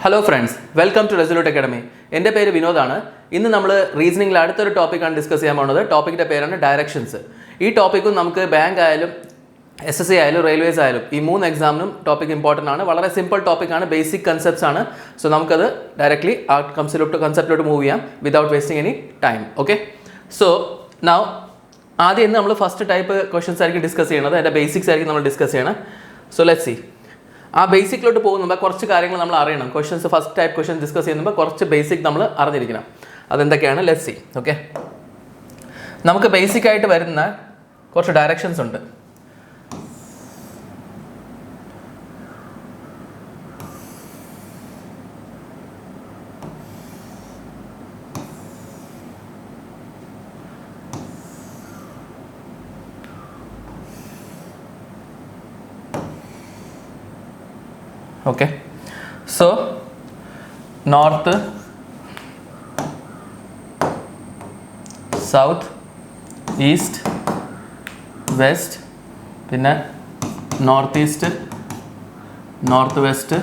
Hello friends, welcome to resolute academy. എൻ്റെ പേര് വിനോദാണ്. ഇന്ന് നമ്മൾ റീസണിങ്ങിൽ അടുത്തൊരു ടോപ്പിക്കാണ് ഡിസ്കസ് ചെയ്യാൻ പോകുന്നത്. ടോപ്പിക്കിൻ്റെ പേരാണ് ഡയറക്ഷൻസ്. ഈ ടോപ്പിക്കും നമുക്ക് ബാങ്ക് ആയാലും SSC ആയാലും റെയിൽവേസ് ആയാലും ഈ 3 എക്സാമിനും ടോപ്പിക് ഇമ്പോർട്ടൻ്റ് ആണ്. വളരെ സിമ്പിൾ ടോപ്പിക്കാണ്, ബേസിക് കൺസെപ്റ്റ്സ് ആണ്. സോ നമുക്കത് ഡയറക്ട്ലി ആ കൺസെപ്റ്റിലോട്ട് മൂവ് ചെയ്യാം without wasting any time. Okay, so now ആദ്യം ഇന്ന് നമ്മൾ ഫസ്റ്റ് ടൈപ്പ് ക്വസ്റ്റൻസ് ആയിരിക്കും ഡിസ്കസ് ചെയ്യണത്. അതിൻ്റെ ബേസിക്സ് ആയിരിക്കും നമ്മൾ ഡിസ്കസ് ചെയ്യണം. So let's see. ആ ബേസിക്കിലോട്ട് പോകുമ്പോൾ കുറച്ച് കാര്യങ്ങൾ നമ്മൾ അറിയണം. Questions first type question discuss ചെയ്യുമ്പോൾ കുറച്ച് ബേസിക് നമ്മൾ അറിഞ്ഞിരിക്കണം. അതെന്തൊക്കെയാണ്? Let's see. ഓക്കെ, നമുക്ക് ബേസിക് ആയിട്ട് വരുന്ന കുറച്ച് ഡയറക്ഷൻസ് ഉണ്ട്. Okay, so north, south, east, west, പിന്നെ north east, north west,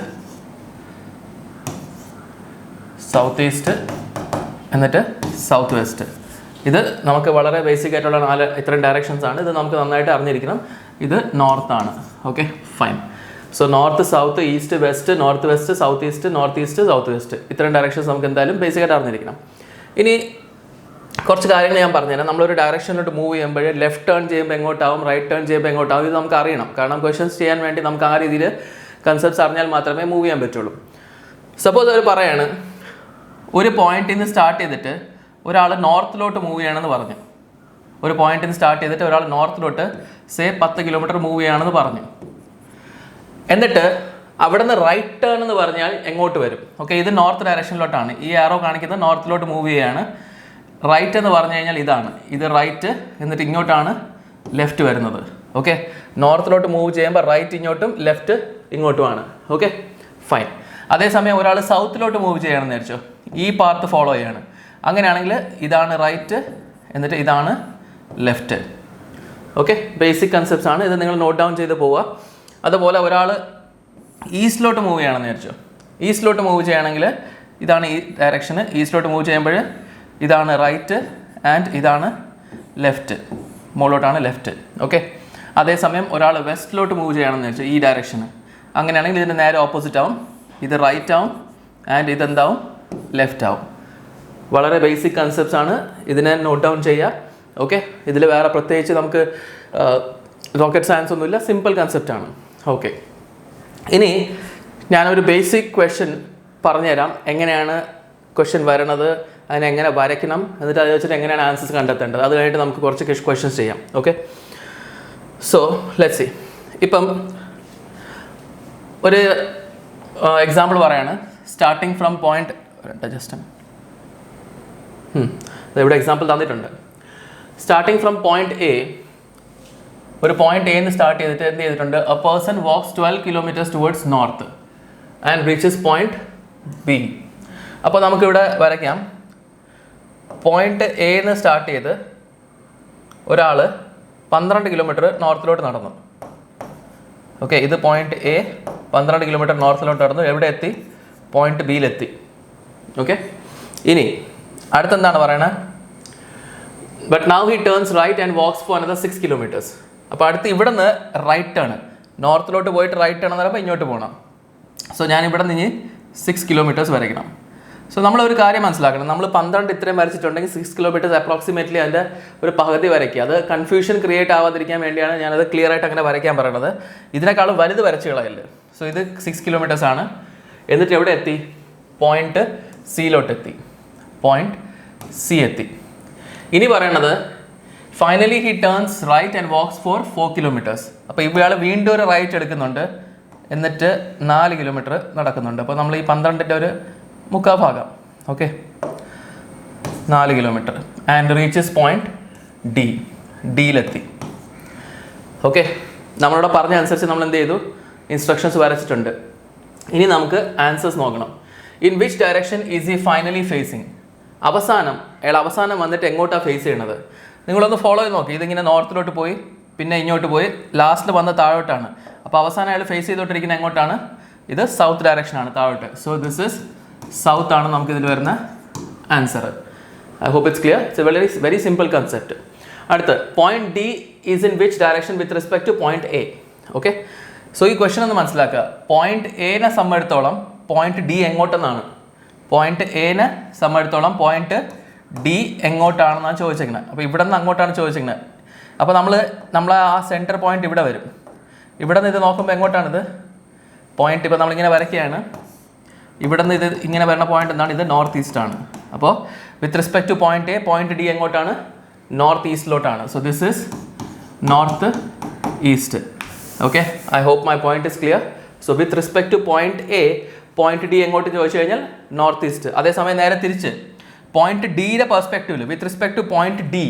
south east, എന്നിട്ട് സൗത്ത് വെസ്റ്റ്. ഇത് നമുക്ക് വളരെ ബേസിക് ആയിട്ടുള്ള ഇത്രയും ഡയറക്ഷൻസ് ആണ്. ഇത് നമുക്ക് നന്നായിട്ട് അറിഞ്ഞിരിക്കണം. ഇത് നോർത്താണ്. Okay, fine. So north, south, east, west, north west, south east, north east, south west, ഇത്രയും ഡയറക്ഷൻസ് നമുക്ക് എന്തായാലും ബേസിക്കായിട്ട് അറിഞ്ഞിരിക്കണം. ഇനി കുറച്ച് കാര്യങ്ങൾ ഞാൻ പറഞ്ഞുതരാം. നമ്മളൊരു ഡയറക്ഷനിലോട്ട് മൂവ് ചെയ്യുമ്പോൾ ലെഫ്റ്റ് ടേൺ ചെയ്യുമ്പോൾ എങ്ങോട്ടാവും, റൈറ്റ് ടേൺ ചെയ്യുമ്പോൾ എങ്ങോട്ടാവും, ഇത് നമുക്ക് അറിയണം. കാരണം ക്വസ്റ്റൻസ് ചെയ്യാൻ വേണ്ടി നമുക്ക് ആ രീതിയിൽ കൺസെപ്റ്റ്സ് അറിഞ്ഞാൽ മാത്രമേ മൂവ് ചെയ്യാൻ പറ്റുള്ളൂ. സപ്പോസ് അവർ പറയാണ്, ഒരു പോയിന്റിൽ നിന്ന് സ്റ്റാർട്ട് ചെയ്തിട്ട് ഒരാൾ നോർത്തിലോട്ട് മൂവ് ചെയ്യണമെന്ന് പറഞ്ഞു. ഒരു പോയിന്റിൽ നിന്ന് സ്റ്റാർട്ട് ചെയ്തിട്ട് ഒരാൾ നോർത്തിലോട്ട് 10 കിലോമീറ്റർ മൂവ് ചെയ്യുകയാണെന്ന് പറഞ്ഞു. എന്നിട്ട് അവിടെ നിന്ന് റൈറ്റ് ടേൺ എന്ന് പറഞ്ഞാൽ എങ്ങോട്ട് വരും? ഓക്കെ, ഇത് നോർത്ത് ഡയറക്ഷനിലോട്ടാണ്. ഈ ആരോ കാണിക്കുന്നത് നോർത്തിലോട്ട് മൂവ് ചെയ്യുകയാണ്. റൈറ്റ് എന്ന് പറഞ്ഞു കഴിഞ്ഞാൽ ഇതാണ്, ഇത് റൈറ്റ്, എന്നിട്ട് ഇങ്ങോട്ടാണ് ലെഫ്റ്റ് വരുന്നത്. ഓക്കെ, നോർത്തിലോട്ട് മൂവ് ചെയ്യുമ്പോൾ റൈറ്റ് ഇങ്ങോട്ടും ലെഫ്റ്റ് ഇങ്ങോട്ടുമാണ്. Okay, fine. അതേസമയം ഒരാൾ സൗത്തിലോട്ട് മൂവ് ചെയ്യണമെന്ന് വിചാരിച്ചോ, ഈ പാത്ത് ഫോളോ ചെയ്യാണ്. അങ്ങനെയാണെങ്കിൽ ഇതാണ് റൈറ്റ്, എന്നിട്ട് ഇതാണ് ലെഫ്റ്റ്. ഓക്കെ, ബേസിക് കൺസെപ്റ്റ്സ് ആണ്. ഇത് നിങ്ങൾ നോട്ട് ഡൗൺ ചെയ്ത് പോവുക. അതുപോലെ ഒരാൾ ഈസ്റ്റിലോട്ട് മൂവ് ചെയ്യണമെന്ന് വിചാരിച്ചോ. ഈസ്റ്റിലോട്ട് മൂവ് ചെയ്യുകയാണെങ്കിൽ ഇതാണ് ഈ ഡയറക്ഷന്. ഈസ്റ്റിലോട്ട് മൂവ് ചെയ്യുമ്പോൾ ഇതാണ് റൈറ്റ് ആൻഡ് ഇതാണ് ലെഫ്റ്റ്, മുകളിലോട്ടാണ് ലെഫ്റ്റ്. ഓക്കെ, അതേസമയം ഒരാൾ വെസ്റ്റിലോട്ട് മൂവ് ചെയ്യണമെന്ന് വെച്ചാൽ ഈ ഡയറക്ഷന്, അങ്ങനെയാണെങ്കിൽ ഇതിൻ്റെ നേരെ ഓപ്പോസിറ്റ് ആവും. ഇത് റൈറ്റ് ആവും ആൻഡ് ഇതെന്താവും, ലെഫ്റ്റ് ആവും. വളരെ ബേസിക് കൺസെപ്റ്റ്സ് ആണ്. ഇതിനെ നോട്ട് ഡൗൺ ചെയ്യുക. ഓക്കെ, ഇതിൽ വേറെ പ്രത്യേകിച്ച് നമുക്ക് റോക്കറ്റ് സയൻസ് ഒന്നുമില്ല, സിമ്പിൾ കൺസെപ്റ്റ് ആണ്. ഓക്കെ, ഇനി ഞാനൊരു ബേസിക് ക്വസ്റ്റ്യൻ പറഞ്ഞുതരാം. എങ്ങനെയാണ് ക്വസ്റ്റ്യൻ വരണത്, അതിനെങ്ങനെ വരയ്ക്കണം, എന്നിട്ട് അത് വെച്ചിട്ട് എങ്ങനെയാണ് ആൻസേഴ്സ് കണ്ടെത്തേണ്ടത്. അത് കഴിഞ്ഞിട്ട് നമുക്ക് കുറച്ച് ക്വസ്റ്റ്യൻസ് ചെയ്യാം. Okay, so let's see. ഇപ്പം ഒരു എക്സാമ്പിൾ പറയാണ്. സ്റ്റാർട്ടിങ് ഫ്രം പോയിന്റ്, ഇവിടെ എക്സാമ്പിൾ തന്നിട്ടുണ്ട്. സ്റ്റാർട്ടിങ് ഫ്രം പോയിന്റ് എ, ഒരു പോയിന്റ് എന്ന് സ്റ്റാർട്ട് ചെയ്തിട്ട് എന്ത് ചെയ്തിട്ടുണ്ട്? A person walks 12 kilometres towards north and reaches point B. അപ്പോൾ നമുക്കിവിടെ വരയ്ക്കാം. പോയിന്റ് എന്ന് സ്റ്റാർട്ട് ചെയ്ത് ഒരാൾ 12 കിലോമീറ്റർ നോർത്തിലോട്ട് നടന്നു. ഓക്കെ, ഇത് പോയിന്റ് എ, 12 കിലോമീറ്റർ നോർത്തിലോട്ട് നടന്നു. എവിടെ എത്തി? പോയിന്റ് ബിയിലെത്തി. ഓക്കെ, ഇനി അടുത്തെന്താണ് പറയണത്? But now he turns right and walks for another 6 kilometres. അപ്പോൾ അടുത്ത് ഇവിടെ നിന്ന് റൈറ്റ് ആണ്, നോർത്തിലോട്ട് പോയിട്ട് റൈറ്റ് ആണ് എന്ന് പറയുമ്പോൾ ഇങ്ങോട്ട് പോകണം. സോ ഞാൻ ഇവിടെ നിന്ന് 6 കിലോമീറ്റേഴ്സ് വരയ്ക്കണം. സോ നമ്മളൊരു കാര്യം മനസ്സിലാക്കണം. നമ്മൾ 12 ഇത്രയും വരച്ചിട്ടുണ്ടെങ്കിൽ 6 കിലോമീറ്റേഴ്സ് അപ്രോക്സിമേറ്റ്ലി അതിൻ്റെ ഒരു പകുതി വരയ്ക്കുക. അത് കൺഫ്യൂഷൻ ക്രിയേറ്റ് ആവാതിരിക്കാൻ വേണ്ടിയാണ് ഞാനത് ക്ലിയർ ആയിട്ട് അങ്ങനെ വരയ്ക്കാൻ പറയുന്നത്. ഇതിനേക്കാളും വലുത് വരച്ച് കളയല്ലേ. സോ ഇത് 6 കിലോമീറ്റേഴ്സ് ആണ്. എന്നിട്ട് എവിടെ എത്തി? പോയിന്റ് സിയിലോട്ട് എത്തി. പോയിന്റ് സി എത്തി. ഇനി പറയണത് finally he turns right and walks for 4 kilometres. അപ്പോൾ ഇയാൾ വീണ്ടും ഒരു റൈറ്റ് എടുക്കുന്നുണ്ട്, എന്നിട്ട് 4 കിലോമീറ്റർ നടക്കുന്നുണ്ട്. അപ്പോൾ നമ്മൾ ഈ 12ൻ്റെ ഒരു മുക്കാൽ ഭാഗം. Okay, 4 kilometre and reaches point D. ഡിയിലെത്തി. ഓക്കെ, നമ്മളിവിടെ പറഞ്ഞ അനുസരിച്ച് നമ്മൾ എന്ത് ചെയ്തു? ഇൻസ്ട്രക്ഷൻസ് വരച്ചിട്ടുണ്ട്. ഇനി നമുക്ക് ആൻസേഴ്സ് നോക്കണം. In which direction is he finally facing? അയാൾ അവസാനം വന്നിട്ട് എങ്ങോട്ടാണ് ഫേസ് ചെയ്യണത്? നിങ്ങളൊന്ന് ഫോളോ ചെയ്ത് നോക്കി. ഇതിങ്ങനെ നോർത്തിലോട്ട് പോയി, പിന്നെ ഇങ്ങോട്ട് പോയി, ലാസ്റ്റിൽ വന്ന താഴോട്ടാണ്. അപ്പോൾ അവസാനം അയാൾ ഫേസ് ചെയ്തോണ്ടിരിക്കുന്നത് എങ്ങോട്ടാണ്? ഇത് സൗത്ത് ഡയറക്ഷൻ ആണ് താഴോട്ട്. സോ ദിസ് ഇസ് സൗത്ത് ആണ് നമുക്ക് ഇതിൽ വരുന്ന answer. I hope it's clear. It's a very very simple concept. അടുത്ത് point D is in which direction with respect to point A. Okay, so ഈ ക്വസ്റ്റൻ ഒന്ന് മനസ്സിലാക്കുക. പോയിന്റ് എനെ സംബന്ധിച്ചിടത്തോളം പോയിന്റ് ഡി എങ്ങോട്ടെന്നാണ്, പോയിന്റ് എനെ സംബന്ധിച്ചിടത്തോളം പോയിന്റ് ഡി എങ്ങോട്ടാണെന്നാണ് ചോദിച്ചിരിക്കുന്നത്. അപ്പോൾ ഇവിടെ നിന്ന് അങ്ങോട്ടാണ് ചോദിച്ചിരിക്കുന്നത്. അപ്പോൾ നമ്മൾ ആ സെൻറ്റർ പോയിന്റ് ഇവിടെ വരും. ഇവിടെ നിന്ന് ഇത് നോക്കുമ്പോൾ എങ്ങോട്ടാണിത് പോയിന്റ്, ഇപ്പോൾ നമ്മളിങ്ങനെ വരയ്ക്കുകയാണ്. ഇവിടെ നിന്ന് ഇത് ഇങ്ങനെ വരുന്ന പോയിന്റ് എന്താണ്, ഇത് നോർത്ത് ഈസ്റ്റ് ആണ്. അപ്പോൾ with respect to point A point D എങ്ങോട്ടാണ്, നോർത്ത് ഈസ്റ്റിലോട്ടാണ്. So this is north east. Okay, I hope my point is clear. So with respect to point A point D എങ്ങോട്ട് ചോദിച്ചു കഴിഞ്ഞാൽ north east. അതേസമയം നേരെ തിരിച്ച് പോയിന്റ് ഡിയുടെ പെർസ്പെക്റ്റീവിൽ with respect to point D,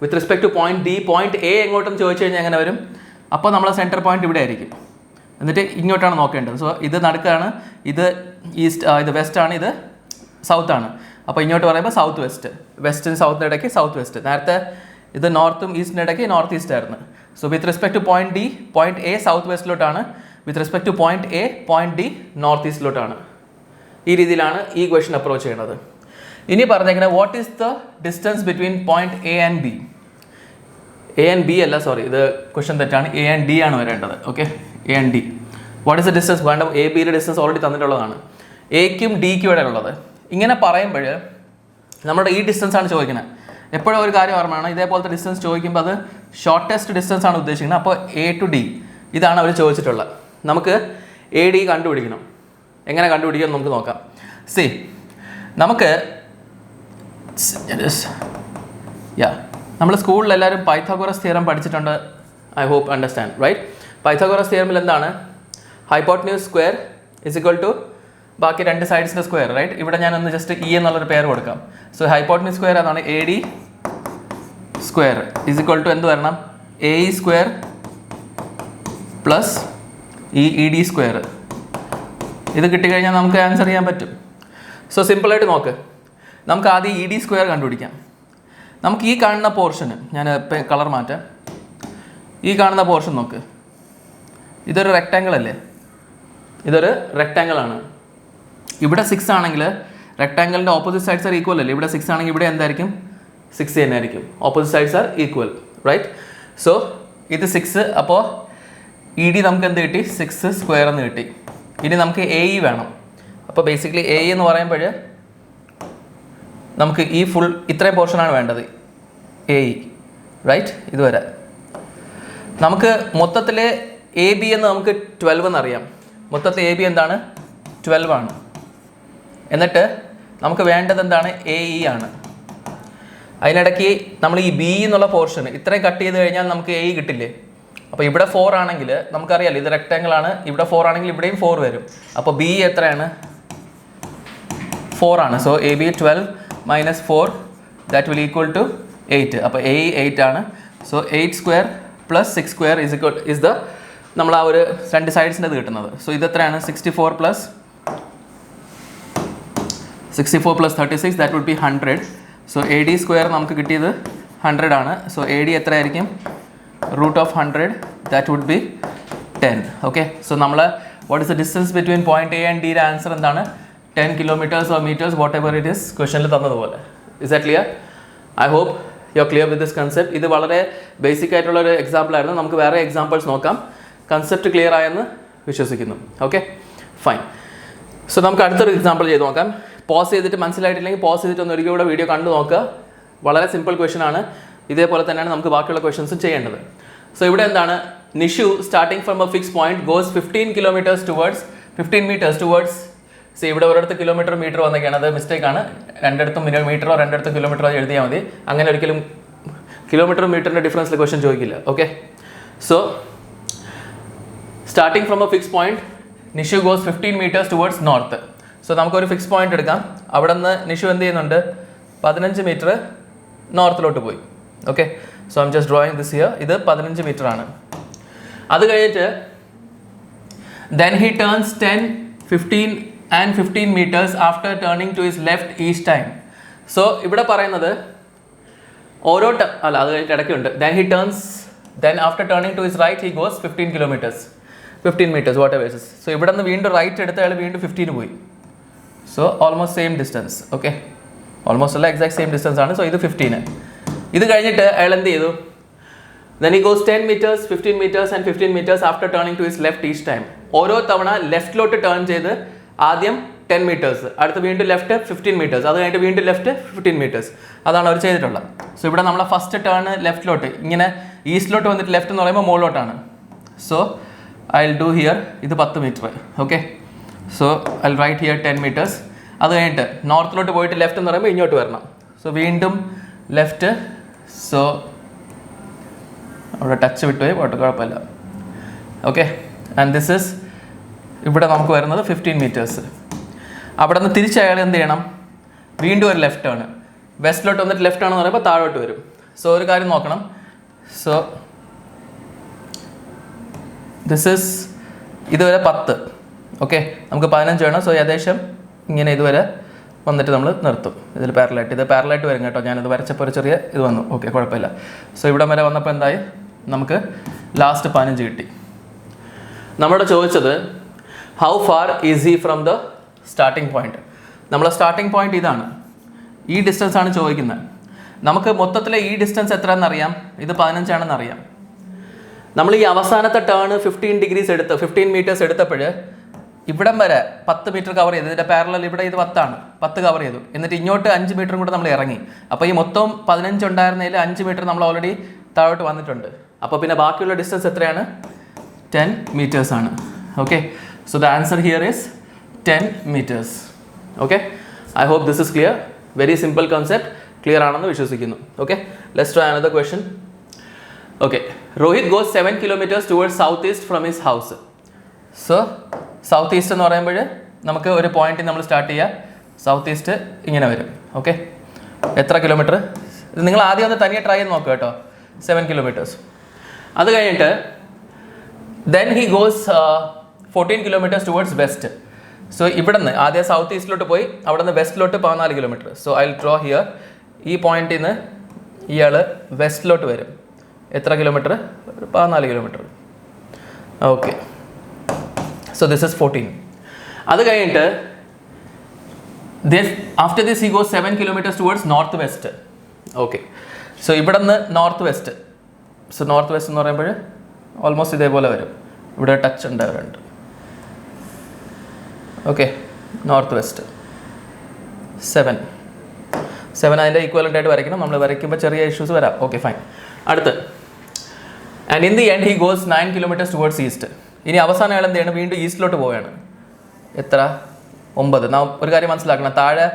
with respect to point D point A എങ്ങോട്ടെന്ന് ചോദിച്ചു കഴിഞ്ഞാൽ എങ്ങനെ വരും, അപ്പോൾ നമ്മളെ സെൻറ്റർ പോയിന്റ് ഇവിടെ ആയിരിക്കും. എന്നിട്ട് ഇങ്ങോട്ടാണ് നോക്കേണ്ടത്. സോ ഇത് നടുക്കാണ്, ഇത് ഈസ്റ്റ്, ഇത് വെസ്റ്റ് ആണ്, ഇത് സൗത്ത് ആണ്. അപ്പോൾ ഇങ്ങോട്ട് പറയുമ്പോൾ സൗത്ത് വെസ്റ്റ്, വെസ്റ്റും സൗത്തിൻ്റെ ഇടയ്ക്ക് സൗത്ത് വെസ്റ്റ്. നേരത്തെ ഇത് നോർത്തും ഈസ്റ്റിൻ്റെ ഇടയ്ക്ക് നോർത്ത് ഈസ്റ്റ് ആയിരുന്നു. So with respect to point D point A south വെസ്റ്റിലോട്ടാണ്, with respect to point A point D north ഈസ്റ്റിലോട്ടാണ്. ഈ രീതിയിലാണ് ഈ ക്വസ്റ്റൻ അപ്രോച്ച് ചെയ്യുന്നത്. ഇനി പറഞ്ഞേക്കുന്നത് what is the distance between point A and B. A and B അല്ല, sorry, ഇത് ക്വസ്റ്റൻ തെറ്റാണ്. എ ആൻഡ് ഡി ആണ് വരേണ്ടത്. Okay, A and D. What is the distance? വേണ്ട, എ ബിയുടെ ഡിസ്റ്റൻസ് ഓൾറെഡി തന്നിട്ടുള്ളതാണ്. എക്കും ഡിക്കും ഇവിടെ ഉള്ളത്. ഇങ്ങനെ പറയുമ്പോൾ നമ്മുടെ ഈ ഡിസ്റ്റൻസ് ആണ് ചോദിക്കുന്നത്. എപ്പോഴും ഒരു കാര്യം ഓർമ്മയാണ്, ഇതേപോലത്തെ ഡിസ്റ്റൻസ് ചോദിക്കുമ്പോൾ അത് ഷോർട്ടസ്റ്റ് ഡിസ്റ്റൻസ് ആണ് ഉദ്ദേശിക്കുന്നത്. അപ്പോൾ എ ടു ഡി ഇതാണ് അവർ ചോദിച്ചിട്ടുള്ളത്. നമുക്ക് എ ഡി കണ്ടുപിടിക്കണം. എങ്ങനെ കണ്ടുപിടിക്കണം നമുക്ക് നോക്കാം. സി, നമുക്ക് നമ്മൾ സ്കൂളിൽ എല്ലാവരും പൈത്തഗോറസ് തിയറം പഠിച്ചിട്ടുണ്ട്. I hope understand, right? Pythagoras തിയറമിൽ എന്താണ്, hypotenuse square is equal to ബാക്കി രണ്ട് സൈഡ്സിൻ്റെ സ്ക്വയർ, റൈറ്റ്? ഇവിടെ ഞാനൊന്ന് ജസ്റ്റ് ഇ എന്നുള്ളൊരു പേര് കൊടുക്കാം. സോ ഹൈപ്പോട്ടന്യൂസ് സ്ക്വയർ എന്നാണ് A D square is equal to എന്ത് വരണം, A E square plus E D square. ഇത് കിട്ടിക്കഴിഞ്ഞാൽ നമുക്ക് ആൻസർ ചെയ്യാൻ പറ്റും. സോ സിമ്പിളായിട്ട് നോക്ക്, നമുക്ക് ആദ്യം ഇ ഡി സ്ക്വയർ കണ്ടുപിടിക്കാം. നമുക്ക് ഈ കാണുന്ന പോർഷന്, ഞാൻ കളർ മാറ്റാം, ഈ കാണുന്ന പോർഷൻ നോക്ക്, ഇതൊരു റെക്റ്റാങ്കിൾ അല്ലേ? ഇതൊരു റെക്റ്റാങ്കിൾ ആണ്. ഇവിടെ 6 ആണെങ്കിൽ റെക്റ്റാങ്കിളിൻ്റെ ഓപ്പോസിറ്റ് സൈഡ്സ് ആർ ഈക്വൽ അല്ലേ? ഇവിടെ 6 ആണെങ്കിൽ ഇവിടെ എന്തായിരിക്കും, 6 തന്നെ ആയിരിക്കും. Opposite sides are equal, right? So ഇത് 6, അപ്പോൾ ഇ ഡി നമുക്ക് എന്ത് കിട്ടി, 6 സ്ക്വയർ എന്ന് കിട്ടി. ഇനി നമുക്ക് എ ഇ വേണം. അപ്പോൾ ബേസിക്കലി എ എന്ന് പറയുമ്പോൾ നമുക്ക് ഈ ഫുൾ ഇത്രയും പോർഷനാണ് വേണ്ടത്, എ ഇ, റൈറ്റ്? ഇതുവരെ നമുക്ക് മൊത്തത്തിൽ എ ബി എന്ന് നമുക്ക് 12 എന്നറിയാം. മൊത്തത്തിൽ എ ബി എന്താണ്, 12 ആണ്. എന്നിട്ട് നമുക്ക് വേണ്ടത് എന്താണ്, എ ഇ ആണ്. അതിനിടയ്ക്ക് നമ്മൾ ഈ ബി എന്നുള്ള പോർഷൻ ഇത്രയും കട്ട് ചെയ്ത് കഴിഞ്ഞാൽ നമുക്ക് എ ഇ കിട്ടില്ലേ? അപ്പോൾ ഇവിടെ 4 ആണെങ്കിൽ നമുക്കറിയാലോ ഇത് റെക്റ്റാങ്കിൾ ആണ്. ഇവിടെ 4 ആണെങ്കിൽ ഇവിടെയും 4 വരും. അപ്പോൾ ബി എത്രയാണ്, 4 ആണ്. So A B 12 minus 4 that will equal to 8. അപ്പോൾ എ 8 ആണ്. So 8 square plus 6 square is the നമ്മൾ ആ ഒരു രണ്ട് സൈഡ്സിൻ്റെ ഇത് കിട്ടുന്നത്. സോ ഇത് എത്രയാണ്, 64 plus 36 that would be 100. So A D square നമുക്ക് കിട്ടിയത് 100 ആണ്. സോ എ ഡി എത്രയായിരിക്കും, root of 100 that would be 10. Okay, so നമ്മൾ what is the distance between point A and ഡിയുടെ ആൻസർ എന്താണ്, 10 kilometres or metres, whatever it is ക്വസ്റ്റനിൽ തന്നതുപോലെ. Is that clear? I hope you are clear with this concept. ഇത് വളരെ basic ആയിട്ടുള്ള ഒരു example ആയിരുന്നു. നമുക്ക് വേറെ എക്സാമ്പിൾസ് നോക്കാം. കൺസെപ്റ്റ് ക്ലിയർ ആയെന്ന് വിശ്വസിക്കുന്നു. Okay, fine. സോ നമുക്ക് അടുത്തൊരു എക്സാമ്പിൾ ചെയ്ത് നോക്കാം. പോസ് ചെയ്തിട്ട് മനസ്സിലായിട്ടില്ലെങ്കിൽ പോസ് ചെയ്തിട്ട് ഒന്ന് ഒരിക്കൽ കൂടെ വീഡിയോ കണ്ടു നോക്കുക. വളരെ സിമ്പിൾ ക്വസ്റ്റൻ ആണ്. ഇതേപോലെ തന്നെയാണ് നമുക്ക് ബാക്കിയുള്ള ക്വസ്റ്റൻസും ചെയ്യേണ്ടത്. സോ ഇവിടെ എന്താണ്, Nishu starting from a fix point goes 15 meters towards. So ഇവിടെ ഒരിടത്ത് കിലോമീറ്റർ മീറ്റർ വന്നൊക്കെയാണ്, അത് മിസ്റ്റേക്ക് ആണ്. രണ്ടിടത്തും മീറ്ററോ രണ്ടിടത്തും കിലോമീറ്ററോ എഴുതിയാൽ മതി. അങ്ങനെ ഒരിക്കലും കിലോമീറ്റർ മീറ്ററിൻ്റെ ഡിഫറൻസിൽ ക്വസ്റ്റൻ ചോദിക്കില്ല. Okay, so starting from a fix point Nishu goes 15 meters towards north. So നമുക്കൊരു ഫിക്സ് പോയിന്റ് എടുക്കാം. അവിടെ നിന്ന് നിഷു എന്ത് ചെയ്യുന്നുണ്ട്, 15 മീറ്റർ നോർത്തിലോട്ട് പോയി. Okay, so I am just drawing this here. ഇത് 15 മീറ്റർ ആണ്. അത് കഴിഞ്ഞിട്ട് then he turns 10, 15 and 15 meters after turning to his left each time. So ഇവിടെ പറയുന്നത് ഓരോ അത് കഴിഞ്ഞിട്ട് ഇടയ്ക്കുണ്ട് then after turning to his right he goes 15 kilometers. 15 meters, whatever it is. So ഇവിടെ നിന്ന് വീണ്ടും റൈറ്റ് എടുത്ത് അയാൾ വീണ്ടും 15 പോയി. So almost same distance. Okay, almost അല്ല, എക്സാക്ട് സെയിം ഡിസ്റ്റൻസ് ആണ്. സോ ഇത് 15. ഇത് കഴിഞ്ഞിട്ട് അയാൾ എന്ത് ചെയ്തു? Then he goes 10 meters, 15 meters and 15 meters after turning to his left each time. ഓരോ തവണ ലെഫ്റ്റിലോട്ട് ടേൺ ചെയ്ത് ആദ്യം 10 meters, അടുത്ത് വീണ്ടും ലെഫ്റ്റ് 15 meters, അത് കഴിഞ്ഞിട്ട് വീണ്ടും ലെഫ്റ്റ് 15 meters. അതാണ് അവർ ചെയ്തിട്ടുള്ളത്. സോ ഇവിടെ നമ്മളെ ഫസ്റ്റ് ടേൺ ലെഫ്റ്റിലോട്ട്, ഇങ്ങനെ ഈസ്റ്റിലോട്ട് വന്നിട്ട് ലെഫ്റ്റ് എന്ന് പറയുമ്പോൾ മുകളിലോട്ടാണ്. So I will do here, ഇത് 10 meter. Okay, so I will write here 10 meters. അത് കഴിഞ്ഞിട്ട് നോർത്തിലോട്ട് പോയിട്ട് ലെഫ്റ്റ് എന്ന് പറയുമ്പോൾ ഇങ്ങോട്ട് വരണം. സോ വീണ്ടും ലെഫ്റ്റ്. സോ അവിടെ ടച്ച് വിട്ടുപോയി, പോട്ടെ, കുഴപ്പമില്ല. ഓക്കെ, ആൻഡ് ദിസ് ഇസ് ഇവിടെ നമുക്ക് വരുന്നത് 15 meters. അവിടെ നിന്ന് തിരിച്ച് അയാൾ എന്ത് ചെയ്യണം? വീണ്ടും ഒരു ലെഫ്റ്റ് ആണ്. വെസ്റ്റിലോട്ട് വന്നിട്ട് ലെഫ്റ്റ് ആണെന്ന് പറയുമ്പോൾ താഴോട്ട് വരും. സോ ഒരു കാര്യം നോക്കണം. സോ ദിസ് ഇസ് ഇതുവരെ 10. ഓക്കെ, നമുക്ക് 15 വേണം. സോ ഏകദേശം ഇങ്ങനെ ഇതുവരെ വന്നിട്ട് നമ്മൾ നിർത്തും. ഇതിൽ പാരലായിട്ട്, ഇത് പാരലായിട്ട് വരും കേട്ടോ. ഞാനിത് വരച്ചപ്പോൾ ഒരു ചെറിയ ഇത് വന്നു. ഓക്കെ, കുഴപ്പമില്ല. സോ ഇവിടെ വരെ വന്നപ്പോൾ എന്തായി? നമുക്ക് ലാസ്റ്റ് 15 കിട്ടി. നമ്മുടെ ചോദിച്ചത് how far is he from the starting point. നമ്മളെ സ്റ്റാർട്ടിംഗ് പോയിന്റ് ഇതാണ്, ഈ ഡിസ്റ്റൻസ് ആണ് ചോദിക്കുന്നത്. നമുക്ക് മൊത്തത്തിലെ ഈ ഡിസ്റ്റൻസ് എത്രയെന്നറിയാം, ഇത് 15 ആണെന്നറിയാം. നമ്മൾ ഈ അവസാനത്തെ ടേൺ 15 degrees എടുത്ത് 15 meters എടുത്തപ്പോൾ ഇവിടം വരെ 10 meter കവർ ചെയ്തു. ഇതിൻ്റെ പാരലൽ ഇവിടെ ഇത് 10 ആണ്, 10 കവർ ചെയ്തു. എന്നിട്ട് ഇങ്ങോട്ട് 5 meter കൂടെ നമ്മൾ ഇറങ്ങി. അപ്പോൾ ഈ മൊത്തം 15 ഉണ്ടായിരുന്നതിൽ 5 meter നമ്മൾ ഓൾറെഡി താഴോട്ട് വന്നിട്ടുണ്ട്. അപ്പോൾ പിന്നെ ബാക്കിയുള്ള ഡിസ്റ്റൻസ് എത്രയാണ്? 10 meters ആണ്. Okay, so the answer here is 10 meters. Okay, I hope this is clear. Very simple concept, clear ആണെന്ന് വിശ്വസിക്കുന്നു. Okay, let's try another question. Okay, Rohit goes 7 kilometers towards south east from his house. So south east എന്ന് പറയുമ്പോൾ നമുക്ക് ഒരു പോയിന്റിൽ നമ്മൾ start ചെയ്യുക. South east ഇങ്ങനെ വരും. ഓക്കെ, എത്ര കിലോമീറ്റർ? ഇത് നിങ്ങൾ ആദ്യം ഒന്ന് തനിയെ ട്രൈ ചെയ്ത് നോക്കുക കേട്ടോ. 7 kilometers. അത് കഴിഞ്ഞിട്ട് then he goes 14 kilometers towards west. So ഇവിടെ നിന്ന് ആദ്യം സൗത്ത് ഈസ്റ്റിലോട്ട് പോയി, അവിടെ നിന്ന് വെസ്റ്റിലോട്ട് 14 kilometer. So I will draw here. ഈ പോയിന്റിൽ നിന്ന് ഇയാൾ വെസ്റ്റിലോട്ട് വരും. എത്ര kilometre? 14 kilometer. Okay, so this is 14. അത് കഴിഞ്ഞിട്ട് after this he goes 7 kilometers towards north west. Okay, so ഇവിടെ നിന്ന് north west. So north west എന്ന് പറയുമ്പോൾ ഓൾമോസ്റ്റ് ഇതേപോലെ വരും. ഇവിടെ ടച്ച് ഉണ്ടാവാറുണ്ട്. ഓക്കെ, നോർത്ത് വെസ്റ്റ് 7 അതിൻ്റെ ഈക്വലൻ്റ് ആയിട്ട് വരയ്ക്കണം. നമ്മൾ വരയ്ക്കുമ്പോൾ ചെറിയ ഇഷ്യൂസ് വരാം. Okay, fine. അടുത്ത് and in the end he goes 9 kilometers towards east. ഇനി അവസാനം അയാൾ എന്ത് ചെയ്യണം? വീണ്ടും ഈസ്റ്റിലോട്ട് പോവുകയാണ്. എത്ര? 9. നാം ഒരു കാര്യം മനസ്സിലാക്കണം, താഴെ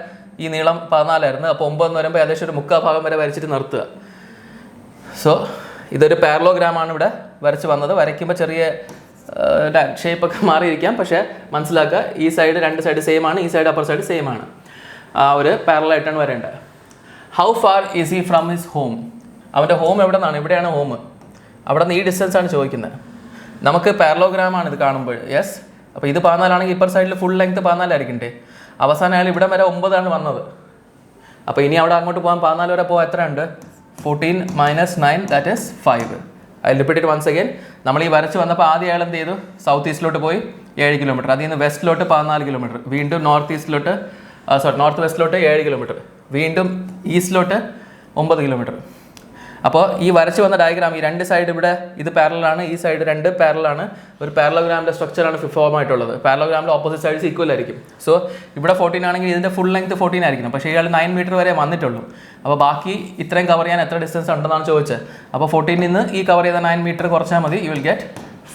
ഈ നീളം 14 ആയിരുന്നു. അപ്പോൾ 9 എന്ന് പറയുമ്പോൾ ഏകദേശം ഒരു 3/4 ഭാഗം വരെ വരച്ചിട്ട് നിർത്തുക. സോ ഇതൊരു പാരലോഗ്രാമാണ് ഇവിടെ വരച്ച് വന്നത്. വരയ്ക്കുമ്പോൾ ചെറിയ ഷേപ്പൊക്കെ മാറിയിരിക്കാം, പക്ഷേ മനസ്സിലാക്കുക, ഈ സൈഡ് 2 സൈഡ് സെയിം ആണ്, ഈ സൈഡ് അപ്പർ സൈഡ് സെയിം ആണ്. ആ ഒരു പാരലായിട്ടാണ് വരേണ്ടത്. How far is he from his home? അവൻ്റെ ഹോം എവിടെ നിന്നാണ്? ഇവിടെയാണ് ഹോം. അവിടെ നിന്ന് ഈ ഡിസ്റ്റൻസ് ആണ് ചോദിക്കുന്നത്. നമുക്ക് പാരലോഗ്രാമാണ് ഇത് കാണുമ്പോൾ. യെസ്, അപ്പോൾ ഇത് 14 ആണെങ്കിൽ ഇപ്പർ സൈഡിൽ ഫുൾ ലെങ്ത് 14 ആയിരിക്കണ്ടേ. അവസാനം അയാൾ ഇവിടെ വരെ 9 വന്നത്. അപ്പോൾ ഇനി അവിടെ അങ്ങോട്ട് പോകാൻ 14 വരെ പോകാൻ എത്ര ഉണ്ട്? 14 - 9 that is 5. I repeat it once again. നമ്മൾ ഈ വരച്ച് വന്നപ്പോൾ ആദ്യം അയാൾ എന്ത് ചെയ്തു? സൗത്ത് ഈസ്റ്റിലോട്ട് പോയി 7 kilometer. അതിൽ നിന്ന് വെസ്റ്റിലോട്ട് 14 kilometer. വീണ്ടും നോർത്ത് വെസ്റ്റിലോട്ട് 7 kilometer. വീണ്ടും ഈസ്റ്റിലോട്ട് 9 kilometer. അപ്പോൾ ഈ വരച്ച് വന്ന ഡയഗ്രാം, ഈ 2 സൈഡ് ഇവിടെ ഇത് പാരലാണ്, ഈ സൈഡ് 2 പാരലാണ്. ഒരു പാരലോഗ്രാമിൻ്റെ സ്ട്രക്ചറാണ് ഫോം ആയിട്ടുള്ളത്. പാരലോഗ്രാമിൻ്റെ ഓപ്പോസിറ്റ് സൈഡ്സ് ഈക്വൽ ആയിരിക്കും. സോ ഇവിടെ 14 ആണെങ്കിൽ ഇതിൻ്റെ ഫുൾ ലെങ്ത് 14 ആയിരിക്കണം. പക്ഷേ ഇയാൾ 9 meter വരെ വന്നിട്ടുള്ളൂ. അപ്പോൾ ബാക്കി ഇത്രയും കവർ ചെയ്യാൻ എത്ര ഡിസ്റ്റൻസ് ഉണ്ടെന്നാണ് ചോദിച്ചത്. അപ്പോൾ 14 നിന്ന് ഈ കവർ ചെയ്ത 9 meter കുറച്ചാൽ മതി. You will get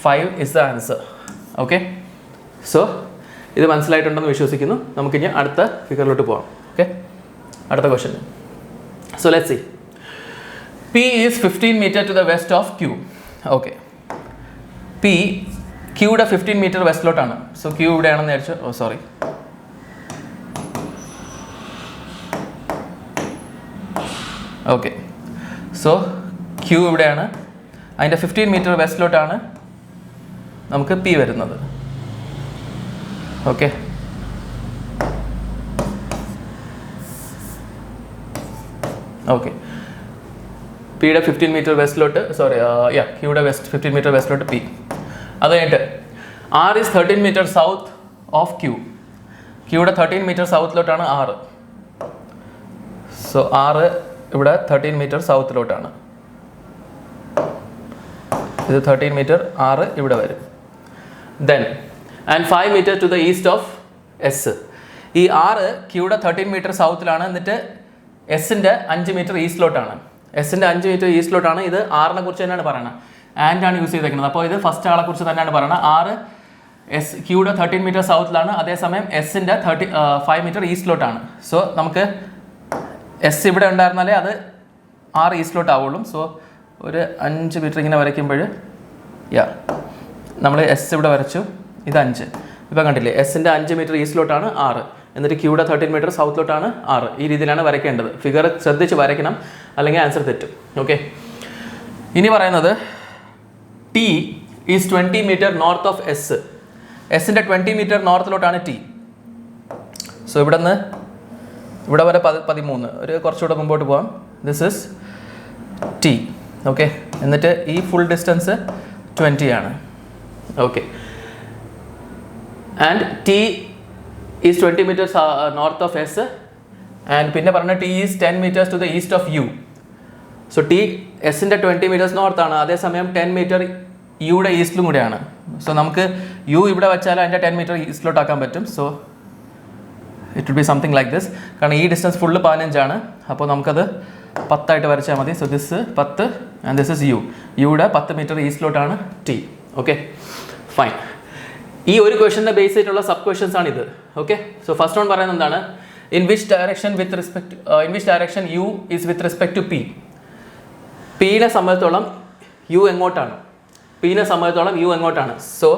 5 is the answer. Okay, so ഇത് മനസ്സിലായിട്ടുണ്ടെന്ന് വിശ്വസിക്കുന്നു. നമുക്കിനി അടുത്ത ഫിഗറിലോട്ട് പോകാം. ഓക്കെ, അടുത്ത question. So let's see. P is 15 meter to the west of Q. Okay. P, Qയുടെ 15 meter വെസ്റ്റിലോട്ടാണ്. സോ Q ഇവിടെയാണെന്ന് വിചാരിച്ചു. Oh sorry, okay. So Q ഇവിടെയാണ്. അതിൻ്റെ 15 meter വെസ്റ്റിലോട്ടാണ് നമുക്ക് P വരുന്നത്. Okay, okay. പിയുടെ 15 meter വെസ്റ്റിലോട്ട്, സോറി, ക്യൂയുടെ 15 meter വെസ്റ്റിലോട്ട് പി. അത് കഴിഞ്ഞിട്ട് R is 13 meter south of Q. Qയുടെ 13 meter സൗത്തിലോട്ടാണ് R. സോ R ഇവിടെ 13 meter സൗത്തിലോട്ടാണ്. ഇത് 13 meter, R ഇവിടെ വരും. Then and 5 meter to the east of S. ഈ R Qയുടെ 13 meter സൗത്തിലാണ്, എന്നിട്ട് എസിൻ്റെ 5 meter ഈസ്റ്റിലോട്ടാണ്. എസിൻ്റെ 5 meter ഈസ്റ്റിലോട്ടാണ്. ഇത് ആറിനെ കുറിച്ച് തന്നെയാണ് പറയുന്നത്. ആൻഡ് ആണ് യൂസ് ചെയ്തേക്കുന്നത്. അപ്പോൾ ഇത് ഫസ്റ്റ് ആളെ കുറിച്ച് തന്നെയാണ് പറയുന്നത്. R Qയുടെ 13 meter സൗത്തിലാണ്, അതേസമയം എസിൻ്റെ 5 meter ഈസ്റ്റിലോട്ടാണ്. സോ നമുക്ക് എസ് ഇവിടെ ഉണ്ടായിരുന്നാലേ അത് R ഈസ്റ്റിലോട്ട് ആവുള്ളൂ. സോ ഒരു 5 meter ഇങ്ങനെ വരയ്ക്കുമ്പോൾ നമ്മൾ എസ് ഇവിടെ വരച്ചു, ഇത് 5. ഇപ്പോൾ കണ്ടില്ലേ, എസിൻ്റെ 5 meter ഈസ്റ്റിലോട്ടാണ് R, എന്നിട്ട് Qയുടെ 13 meter സൗത്തിലോട്ടാണ് R. ഈ രീതിയിലാണ് വരയ്ക്കേണ്ടത്. ഫിഗർ ശ്രദ്ധിച്ച് വരയ്ക്കണം, അല്ലെങ്കിൽ ആൻസർ തെറ്റും. ഓക്കെ, ഇനി പറയുന്നത് T is 20 meter north of S. എസിൻ്റെ 20 meter നോർത്തിലോട്ടാണ് T. സോ ഇവിടെ വരെ 13, ഒരു കുറച്ചുകൂടെ മുമ്പോട്ട് പോകാം. This is T. ഓക്കെ, എന്നിട്ട് ഈ ഫുൾ ഡിസ്റ്റൻസ് 20 ആണ്. Okay, and T is 20 meter north of S, and പിന്നെ പറഞ്ഞ T is 10 meters to the east of U. So T എസിൻ്റെ 20 meters നോർത്താണ്, അതേസമയം 10 meter യുടെ ഈസ്റ്റിലും കൂടെയാണ്. സോ നമുക്ക് യു ഇവിടെ വെച്ചാൽ അതിൻ്റെ 10 meter ഈസ്റ്റിലോട്ടാക്കാൻ പറ്റും. So it will be something like this. കാരണം ഈ ഡിസ്റ്റൻസ് ഫുള്ള് 15 ആണ്. അപ്പോൾ നമുക്കത് 10 ആയിട്ട് വരച്ചാൽ മതി. So this 10 and this is U. യുടെ 10 meter ഈസ്റ്റിലോട്ടാണ് T. Okay, fine. ഈ ഒരു ക്വസ്റ്റ്യനെ ബേസ് ചെയ്തിട്ടുള്ള സബ് ക്വസ്റ്റ്യൻസ് ആണ് ഇത്. ഓക്കെ, സോ ഫസ്റ്റ് വൺ പറയുന്നത് എന്താണ്? In which direction U is with respect to P. പിനെ സംബന്ധിച്ചോളം യു എങ്ങോട്ടാണ്? പിനെ സംബന്ധിച്ചോളം യു എങ്ങോട്ടാണ്? So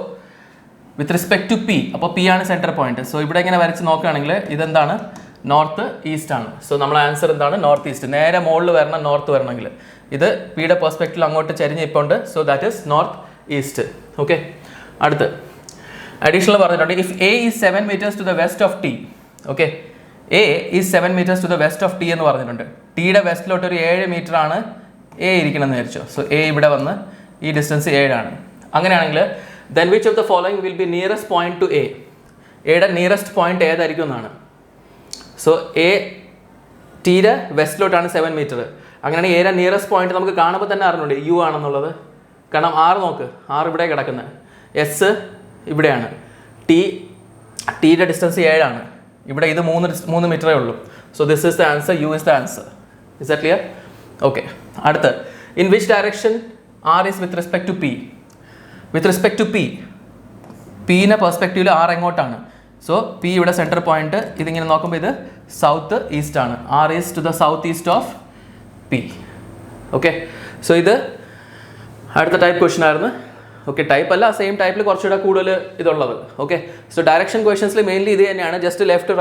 with respect to P, അപ്പോൾ പി ആണ് സെൻറ്റർ പോയിന്റ്. സോ ഇവിടെ ഇങ്ങനെ വരച്ച് നോക്കുകയാണെങ്കിൽ ഇതെന്താണ്? നോർത്ത് ഈസ്റ്റ് ആണ്. സോ നമ്മളെ ആൻസർ എന്താണ്? North east. നേരെ മുകളിൽ വരണം, നോർത്ത് വരണമെങ്കിൽ. ഇത് പിയുടെ പെർസ്പെക്റ്റീവിൽ അങ്ങോട്ട് ചരിഞ്ഞ് ഇപ്പോൾ ഉണ്ട്. So that is north east. Okay, അടുത്ത് അഡീഷണൽ പറഞ്ഞിട്ടുണ്ട്. If A is 7 meters to the west of T. Okay, A is 7 meters to the west of T എന്ന് പറഞ്ഞിട്ടുണ്ട്. ടിയുടെ വെസ്റ്റിലോട്ട് ഒരു 7 meter ആണ് എ ഇരിക്കണമെന്ന് വിചാരിച്ചു. സോ എ ഇവിടെ വന്ന് ഈ ഡിസ്റ്റൻസ് 7 ആണ്. അങ്ങനെയാണെങ്കിൽ then which of the following will be nearest point two A. എയുടെ നിയറസ്റ്റ് പോയിന്റ് ഏതായിരിക്കും എന്നാണ്. സോ എ ടിയുടെ വെസ്റ്റിലോട്ടാണ് 7 meter. അങ്ങനെയാണെങ്കിൽ എയുടെ നിയറസ്റ്റ് പോയിന്റ് നമുക്ക് കാണുമ്പോൾ തന്നെ അറിഞ്ഞുണ്ട് യു ആണെന്നുള്ളത്. കാരണം R നോക്ക്, R ഇവിടെ കിടക്കുന്നത്, എസ് ഇവിടെയാണ്, ടിയുടെ ഡിസ്റ്റൻസ് 7 ആണ്. ഇവിടെ ഇത് 3 meter ഉള്ളൂ. So this is the answer, you is the answer. Is that clear? Okay, അടുത്ത് in which direction R is with respect to P. With respect to P, പിയുടെ പെർസ്പെക്റ്റീവിൽ R എങ്ങോട്ടാണ്? സോ പി ഇവിടെ centre point, ഇതിങ്ങനെ നോക്കുമ്പോൾ ഇത് south east ആണ്. R is to the south east of P. Okay, so ഇത് അടുത്ത ടൈപ്പ് ക്വസ്റ്റ്യൻ ആയിരുന്നു. ഓക്കെ, ടൈപ്പ് അല്ല, സെയിം ടൈപ്പിൽ കുറച്ചുകൂടെ കൂടുതൽ ഇതുള്ളത്. ഓക്കെ, സോ ഡയറക്ഷൻ ക്വസ്റ്റ്യൻസിൽ മെയിൻലി ഇത് തന്നെയാണ്. ജസ്റ്റ് ലെഫ്റ്റ്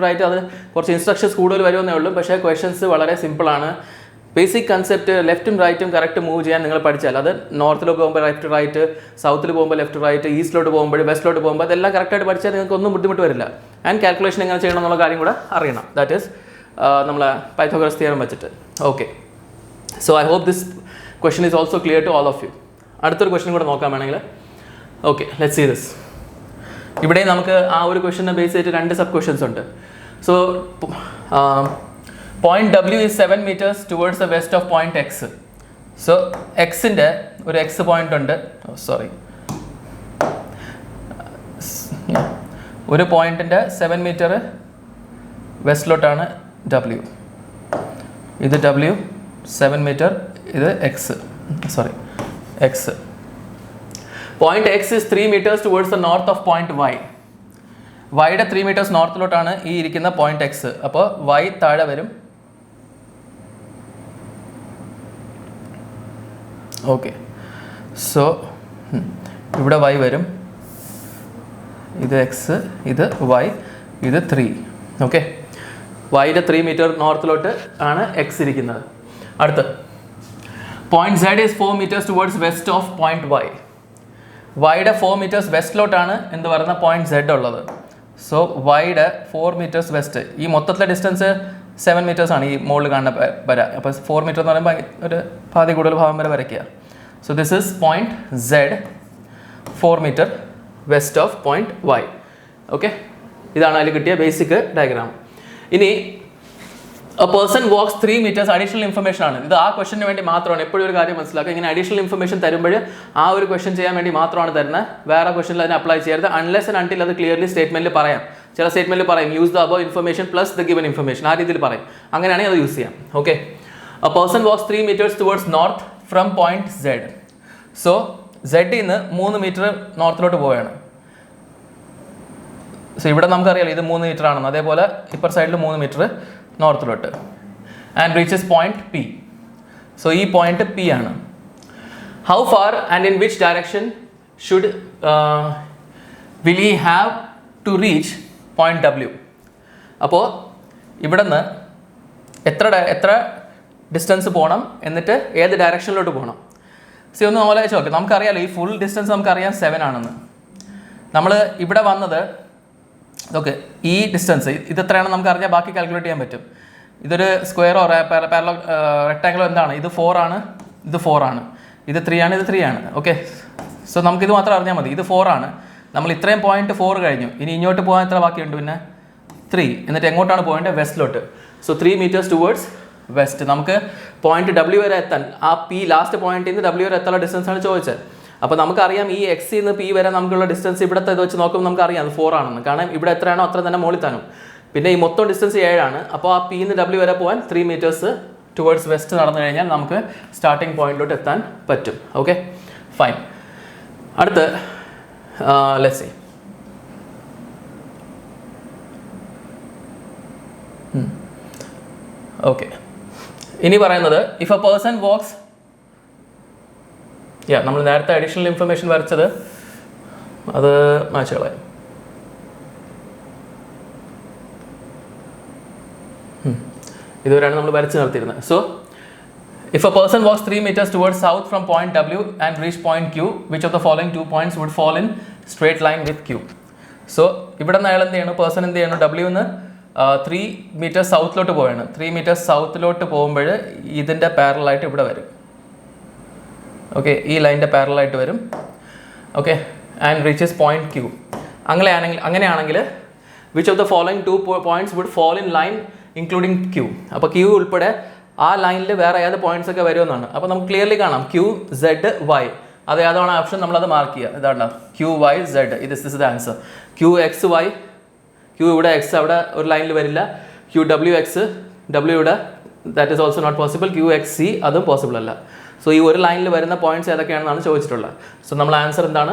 റൈറ്റ് അത് കുറച്ച് ഇൻസ്ട്രക്ഷൻസ് കൂടുതൽ വരുമെന്നേ ഉള്ളൂ. പക്ഷേ ക്വസ്റ്റ്യൻസ് വളരെ സിമ്പിളാണ്. ബേസിക് കൺസെപ്റ്റ് ലെഫ്റ്റും റൈറ്റും കറക്റ്റ് മൂവ് ചെയ്യാൻ നിങ്ങൾ പഠിച്ചാൽ, അത് നോർത്തിലോട്ട് പോകുമ്പോൾ ലെഫ്റ്റ് റൈറ്റ്, സൗത്തിൽ പോകുമ്പോൾ ലെഫ്റ്റ് റൈറ്റ്, ഈസ്റ്റിലോട്ട് പോകുമ്പോൾ വെസ്റ്റിലോട്ട് പോകുമ്പോൾ അതെല്ലാം കറക്റ്റായിട്ട് പഠിച്ചാൽ നിങ്ങൾക്ക് ഒന്നും ബുദ്ധിമുട്ട് വരില്ല. ആൻഡ് കാൽക്കുലേഷൻ എങ്ങനെ ചെയ്യണം എന്നുള്ള കാര്യം കൂടെ അറിയണം. ദാറ്റ് ഈസ് നമ്മളെ പൈത്തഗോറസ് തിയറം വെച്ചിട്ട്. Okay, so I hope this question is also clear to all of you. അടുത്തൊരു ക്വസ്റ്റ്യൻ കൂടെ നോക്കാൻ വേണമെങ്കിൽ, ഓക്കെ ലെറ്റ്സ് സീ ദിസ്. ഇവിടെ നമുക്ക് ആ ഒരു ക്വസ്റ്റ്യനെ ബേസ് ചെയ്തിട്ട് 2 സബ് ക്വസ്റ്റ്യൻസ് ഉണ്ട്. So point W is 7 meters towards the west of point X. So എക്സിൻ്റെ ഒരു X പോയിന്റ് ഉണ്ട്. സോറി, ഒരു പോയിന്റിൻ്റെ 7 meter വെസ്റ്റിലോട്ടാണ് W. ഇത് W 7 meter, ഇത് X. Point X is 3 meters towards the north of point Y. Yയുടെ 3 meters നോർത്തിലോട്ടാണ് ഈ ഇരിക്കുന്ന point X. അപ്പോൾ Y താഴെ വരും. ഓക്കെ, സോ ഇവിടെ Y വരും, ഇത് X, ഇത് Y, ഇത് 3. ഓക്കെ, Yയുടെ 3 meter നോർത്തിലോട്ട് ആണ് X ഇരിക്കുന്നത്. അടുത്ത് point Z is 4 meters towards west of point Y. Yയുടെ 4 meters വെസ്റ്റിലോട്ടാണ് എന്ത് പറയുന്ന പോയിന്റ് Z ഉള്ളത്. സോ Yയുടെ 4 meters വെസ്റ്റ്, ഈ മൊത്തത്തിലെ ഡിസ്റ്റൻസ് 7 meters ആണ് ഈ മുകളിൽ കാണുന്ന വര. അപ്പോൾ 4 meter എന്ന് പറയുമ്പോൾ ഒരു പാതി കൂടുതൽ ഭാഗം വരെ വരയ്ക്കുക. So this is point Z 4 meter west of point Y. Okay, ഇതാണ് അതിൽ കിട്ടിയ ബേസിക് ഡയഗ്രാം. ഇനി a person walks 3 meters additional information ആണ്. ഇത് ആ ക്വസ്റ്റിന് വേണ്ടി മാത്രമാണ്. എപ്പോഴും ഒരു കാര്യം മനസ്സിലാക്കുക, ഇങ്ങനെ അഡീഷണൽ ഇൻഫർമേഷൻ തരുമ്പോൾ ആ ഒരു ക്വസ്റ്റൻ ചെയ്യാൻ വേണ്ടി മാത്രമാണ് തരുന്നത്. വേറെ ക്വസ്റ്റനിൽ അതിനെ അപ്ലൈ ചെയ്യരുത് അൺലെസ് ആൻഡ് അൺടിൽ അത് ക്ലിയർലി സ്റ്റേറ്റ്മെന്റിൽ പറയാം. ചില സ്റ്റേറ്റ്മെന്റിൽ പറയും use the above information plus the given information, ആ രീതിയിൽ പറയും. അങ്ങനെയാണെങ്കിൽ അത് യൂസ് ചെയ്യാം. Okay, a person walks 3 meters towards north from point Z. So സെഡിൽ നിന്ന് 3 meter നോർത്തിലോട്ട് പോവുകയാണ്. സോ ഇവിടെ നമുക്കറിയാലോ ഇത് 3 meter ആണെന്ന്. അതേപോലെ ഇപ്പർ സൈഡിൽ 3 meter നോർത്തിലോട്ട്. And reaches point P. So ഈ പോയിന്റ് P ആണ്. How far and in which direction should will he have to reach point W? അപ്പോൾ ഇവിടെ നിന്ന് എത്ര ഡിസ്റ്റൻസ് പോകണം, എന്നിട്ട് ഏത് ഡയറക്ഷനിലോട്ട് പോകണം? സി ഒന്ന് ആലോചിച്ച് നോക്കാം. നമുക്കറിയാലോ ഈ ഫുൾ ഡിസ്റ്റൻസ് നമുക്കറിയാം 7 ആണെന്ന്. നമ്മൾ ഇവിടെ വന്നത് ഓക്കെ, ഈ ഡിസ്റ്റൻസ് ഇത് എത്രയാണെന്ന് നമുക്ക് അറിഞ്ഞാൽ ബാക്കി കാൽക്കുലേറ്റ് ചെയ്യാൻ പറ്റും. ഇതൊരു സ്ക്വയറോ പാരലൽ റെക്ടാങ്കിളോ എന്താണ്? ഇത് 4 ആണ്, ഇത് 4 ആണ്, ഇത് 3 ആണ്, ഇത് 3 ആണ്. ഓക്കെ, സോ നമുക്കിത് മാത്രം അറിഞ്ഞാൽ മതി. ഇത് 4 ആണ്, നമ്മൾ ഇത്രയും പോയിന്റ് 4 കഴിഞ്ഞു. ഇനി ഇങ്ങോട്ട് പോകാൻ എത്ര ബാക്കിയുണ്ട്? പിന്നെ 3. എന്നിട്ട് എങ്ങോട്ടാണ് പോയിന്റ്? വെസ്റ്റിലോട്ട്. So 3 meters towards west. നമുക്ക് പോയിന്റ് W വരെ എത്താൻ, ആ P ലാസ്റ്റ് പോയിന്റിൽ നിന്ന് W വരെ എത്താനുള്ള ഡിസ്റ്റൻസ് ആണ് ചോദിച്ചത്. അപ്പോൾ നമുക്കറിയാം ഈ എക്സിൽ നിന്ന് P വരെ നമുക്കുള്ള ഡിസ്റ്റൻസ് ഇവിടുത്തെ ഇത് വെച്ച് നോക്കുമ്പോൾ നമുക്കറിയാം അത് 4 ആണെന്ന്. കാരണം ഇവിടെ എത്രയാണോ അത്ര തന്നെ മുകളിൽ താനും. പിന്നെ ഈ മൊത്തം ഡിസ്റ്റൻസ് 7 ആണ്. അപ്പോൾ ആ P നിന്ന് W വരെ പോകാൻ 3 meters ടുവേർഡ്സ് വെസ്റ്റ് നടന്നു കഴിഞ്ഞാൽ നമുക്ക് സ്റ്റാർട്ടിംഗ് പോയിന്റിലോട്ട് എത്താൻ പറ്റും. Okay, fine. അടുത്ത് ലെറ്റ്സ് സീ. ഓക്കെ, ഇനി പറയുന്നത് ഇഫ് എ പേഴ്സൺ വാക്സ്, നമ്മൾ നേരത്തെ അഡീഷണൽ ഇൻഫർമേഷൻ വരച്ചത് അത് മാച്ചുകളായി. ഇതുവരെയാണ് നമ്മൾ വരച്ച് നിർത്തിയിരുന്നത്. So if a person walks 3 meters towards south from point W and reach point Q, which of the following 2 points would fall in straight line with Q? So ഇവിടെ നിന്ന് അയാൾ എന്ത് ചെയ്യണം? പേഴ്സൺ എന്ത് ചെയ്യണം? W നിന്ന് 3 meters സൗത്തിലോട്ട് പോവുകയാണ്. 3 meters സൗത്തിലോട്ട് പോകുമ്പോൾ ഇതിൻ്റെ പാരലായിട്ട് ഇവിടെ വരും. ഓക്കെ, ഈ ലൈനിൻ്റെ പാരലായിട്ട് വരും. Okay, and reaches point Q. അങ്ങനെയാണെങ്കിൽ which of the following 2 points would fall in line including Q? അപ്പോൾ Q ഉൾപ്പെടെ ആ ലൈനിൽ വേറെ ഏത് പോയിന്റ്സ് ഒക്കെ വരുമെന്നാണ്. അപ്പോൾ നമുക്ക് ക്ലിയർലി കാണാം Q, Z, Y. അത് ഏതാണ് ഓപ്ഷൻ നമ്മളത് മാർക്ക് ചെയ്യുക. ഇതാണ് Q, Y, Z. This is the answer. Q, X, Y. Q ഇവിടെ X അവിടെ ഒരു ലൈനിൽ വരില്ല. Q, W, X, W ഇവിടെ that is also not possible. Q, X, C അതും പോസിബിൾ അല്ല. സോ ഈ ഒരു ലൈനിൽ വരുന്ന പോയിന്റ്സ് ഏതൊക്കെയാണെന്നാണ് ചോദിച്ചിട്ടുള്ളത്. സോ നമ്മൾ ആൻസർ എന്താണ്?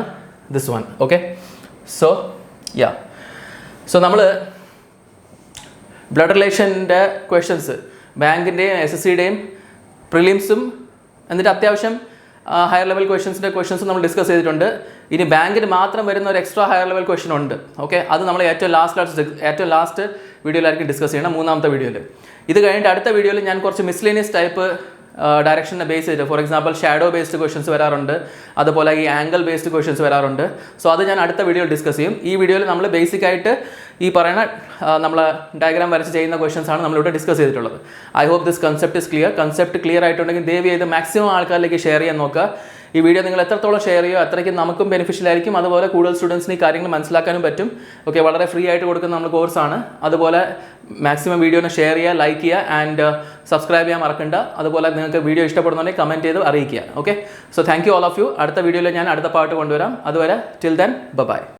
This one. Okay, so so നമ്മൾ ബ്ലഡ് റിലേഷൻ്റെ ക്വസ്റ്റ്യൻസ് ബാങ്കിൻ്റെയും SSCയുടെയും പ്രിലിംസും എന്നിട്ട് അത്യാവശ്യം ഹയർ ലെവൽ ക്വസ്റ്റ്യൻസും നമ്മൾ ഡിസ്കസ് ചെയ്തിട്ടുണ്ട്. ഇനി ബാങ്കിന് മാത്രം വരുന്ന ഒരു എക്സ്ട്രാ ഹയർ ലെവൽ ക്വസ്റ്റ്യൻ ഉണ്ട്. ഓക്കെ, അത് നമ്മൾ ഏറ്റവും ലാസ്റ്റ് വീഡിയോയിലായിരിക്കും ഡിസ്കസ് ചെയ്യണം, 3ാമത്തെ വീഡിയോയിൽ. ഇത് കഴിഞ്ഞിട്ട് അടുത്ത വീഡിയോയിൽ ഞാൻ കുറച്ച് മിസ്ലേനിയസ് ടൈപ്പ് ഡയറക്ഷനെ ബേസ് ചെയ്ത്, for example shadow based questions വരാറുണ്ട്, അതുപോലെ ഈ ആംഗിൾ ബേസ്ഡ് ക്വസ്റ്റ്യൻസ് വരാറുണ്ട്. സോ അത് ഞാൻ അടുത്ത വീഡിയോയിൽ ഡിസ്കസ് ചെയ്യും. ഈ വീഡിയോയിൽ നമ്മൾ ബേസിക് ആയിട്ട് ഈ പറയുന്ന നമ്മൾ ഡയഗ്രാം വരച്ച് ചെയ്യുന്ന ക്വസ്റ്റ്യൻസ് ആണ് നമ്മളിവിടെ ഡിസ്കസ് ചെയ്തിട്ടുള്ളത്. I hope this concept is clear. Concept clear ആയിട്ടുണ്ടെങ്കിൽ ദയവ് ചെയ്ത് മാക്സിമം ആൾക്കാരിലേക്ക് ഷെയർ ചെയ്യാൻ നോക്കുക. ഈ വീഡിയോ നിങ്ങൾ എത്രത്തോളം ഷെയർ ചെയ്യുമോ അത്രയ്ക്ക് നമുക്കും ബെനിഫിഷ്യൽ ആയിരിക്കും. അതുപോലെ കൂടുതൽ സ്റ്റുഡൻസിന് ഈ കാര്യങ്ങൾ മനസ്സിലാക്കാനും പറ്റും. ഓക്കെ, വളരെ ഫ്രീ ആയിട്ട് കൊടുക്കുന്ന നമ്മൾ കോഴ്സാണ്. അതുപോലെ മാക്സിമം വീഡിയോനെ ഷെയർ ചെയ്യുക, ലൈക്ക് ചെയ്യുക ആൻഡ് സബ്സ്ക്രൈബ് ചെയ്യാൻ മറക്കണ്ട. അതുപോലെ നിങ്ങൾക്ക് വീഡിയോ ഇഷ്ടപ്പെടുന്നുണ്ടെങ്കിൽ കമൻറ്റ് ചെയ്ത് അറിയിക്കുക. Okay, so thank you all of you. അടുത്ത വീഡിയോയിൽ ഞാൻ അടുത്ത പാർട്ട് കൊണ്ടുവരാം. അതുവരെ ടിൽ ദെൻ ബൈ.